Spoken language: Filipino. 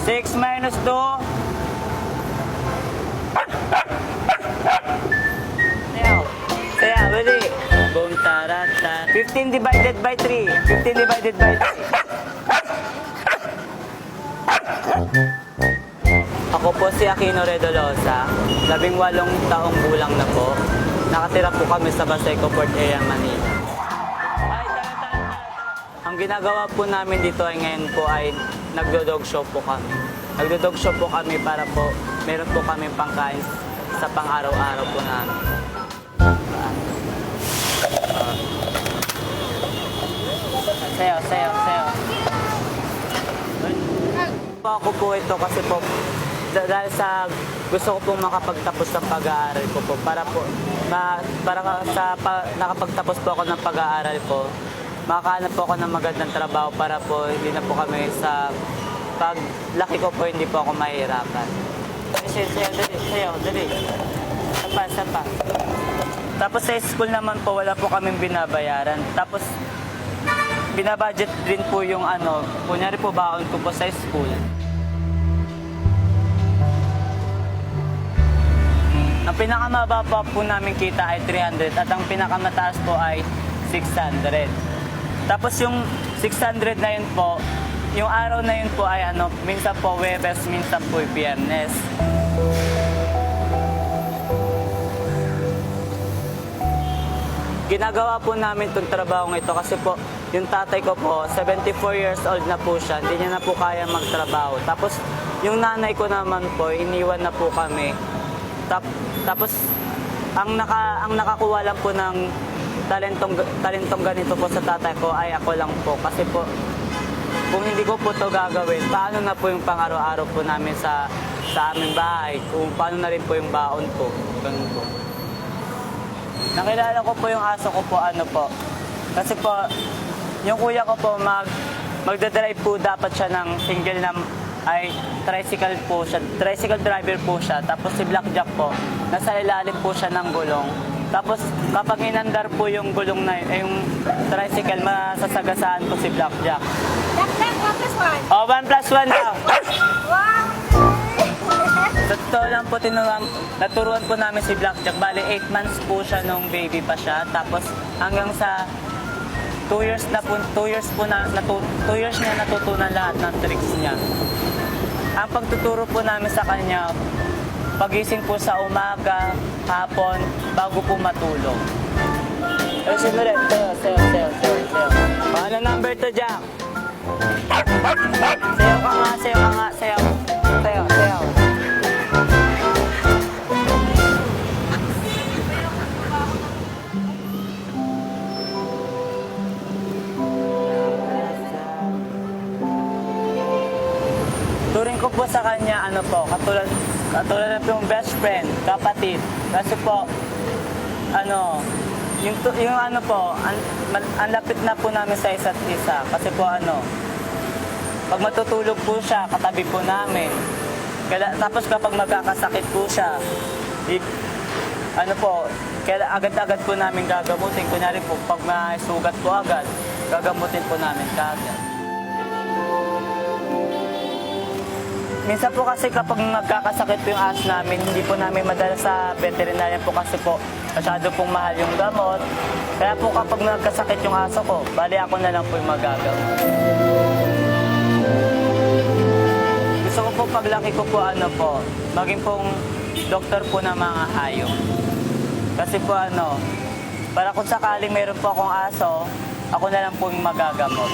6 minus 2. Sayaw, bali. Boom, tarata. 15 divided by 3. 15 divided by 3. Ako po si Aquino Redolosa, 18 taong gulang na po. Nakatira po kami sa Baseco Port Area, Manila. Ang ginagawa po namin dito ay ngayon po ay nagdo-dog show po kami. Nagdo-dog show po kami para po meron po kami pangkain sa pang-araw-araw po namin. Sayaw. Ako po ito kasi po dahil sa gusto ko pong makapagtapos ng pag-aaral ko po para nakapagtapos po ako ng pag-aaral ko, makahanap po ako ng magandang trabaho para po hindi na po kami sa paglaki ko po hindi po ako mahihirapan. Sayaw, dali. Sapa. Tapos sa school naman po wala po kaming binabayaran. Tapos binabudget din po yung kunyari po baon ko po sa school. Ang pinakamababa po namin kita ay 300 at ang pinakamataas po ay 600. Tapos yung 600 na yun po, yung araw na yun po ay minsan po Huwebes, minsan po Biyernes. Ginagawa po namin itong trabaho ito kasi po yung tatay ko po, 74 years old na po siya, hindi niya na po kaya magtrabaho. Tapos yung nanay ko naman po, iniwan na po kami. Tapos ang nakakuha lang po ng talentong ganito po sa tatay ko ay ako lang po. Kasi po, kung hindi ko po ito gagawin, paano na po yung pang-araw-araw po namin sa aming bahay? Kung paano na rin po yung baon ko. Ganun po. Nakilala ko po yung aso ko po, kasi po, yung kuya ko po, magdadrive po dapat siya ng single na, tricycle po siya, tricycle driver po siya, tapos si Blackjack po, nasa ilalim po siya ng gulong. Tapos kapag inandar po yung gulong na yung tricycle, masasagasaan po si Blackjack. Blackjack, 1 plus 1. Oh, 1 plus 1 daw. Wow! Sa totoo lang po, naturuan po namin si Blackjack. Bali, 8 months po siya nung baby pa siya. Tapos hanggang sa 2 years na natutunan lahat ng tricks niya. Ang pagtuturo po namin sa kanya, pagising po sa umaga, hapon, bago po matulog. Ay, sinulit. Sayo. Paano number 2, Jack? Sayo ka nga. Sayo. Turing ko po sa kanya, katulad na po yung best friend, kapatid. Kasi po, ang lapit na po namin sa isa't isa. Kasi po, pag matutulog po siya, katabi po namin. Tapos kapag magkakasakit po siya, agad-agad po namin gagamutin. Kunyari po, pag may sugat po agad, gagamutin po namin kaagad. Minsan po kasi kapag nagkakasakit po yung aso namin, hindi po namin madala sa veterinarian po kasi po masyado pong mahal yung gamot. Kaya po kapag nagkasakit yung aso ko, bali ako na lang po yung magagawa. Gusto ko po paglaki ko po maging pong doktor po ng mga hayop. Kasi po para kung sakaling meron po akong aso, ako na lang po yung magagamot.